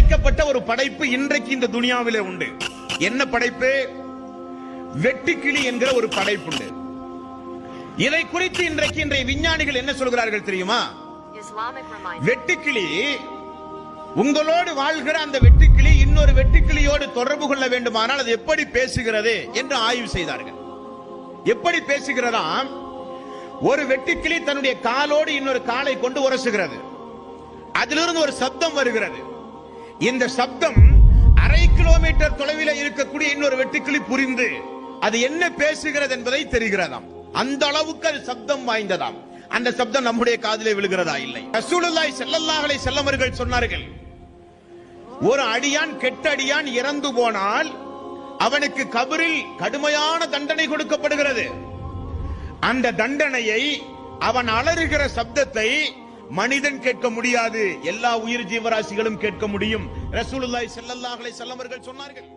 படைக்கப்பட்ட ஒரு படைப்பு இன்றைக்கு இந்த துனியாவிலே உண்டு. என்ன படைப்பு? வெட்டுக்கிளி என்கிற ஒரு படைப்பு உண்டு. இதை குறித்து இன்றைய விஞ்ஞானிகள் என்ன சொல்கிறார்கள் தெரியுமா? வெட்டுக்கிளி, உங்களோடு வாழ்கிற அந்த வெட்டுக்கிளி இன்னொரு வெட்டுக்கிளியோடு தொடர்பு கொள்ள வேண்டுமானால் அது எப்படி பேசுகிறது என்று ஆய்வு செய்தார்கள். எப்படி பேசுகிறதாம்? ஒரு வெட்டுக்கிளி தன்னுடைய காலோடு இன்னொரு காலை கொண்டு உரசுகிறது. அதிலிருந்து ஒரு சப்தம் வருகிறது. இந்த சப்தம் 1/2 கிலோமீட்டர் தொலைவில் இருக்கக்கூடிய இன்னொரு வெட்டுக்கிளி புரிந்து அது என்ன பேசுகிறது என்பதை தெரிகிறதாம். அந்த அளவுக்கு அது சப்தம் வாய்ந்ததாம். அந்த சப்தம் நம்முடைய காதிலே விழுகிறதா? இல்லை. ரசூலுல்லாஹி ஸல்லல்லாஹு அலைஹி வஸல்லம் அவர்கள் சொன்னார்கள், ஒரு அடியான், கெட்ட அடியான் இறந்து போனால் அவனுக்கு கபரில் கடுமையான தண்டனை கொடுக்கப்படுகிறது. அந்த தண்டனையை, அவன் அலறுகிற சப்தத்தை மனிதன் கேட்க முடியாது, எல்லா உயிர் ஜீவராசிகளும் கேட்க முடியும். ரசூலுல்லாஹி ஸல்லல்லாஹு அலைஹி வஸல்லம் அவர்கள் சொன்னார்கள்.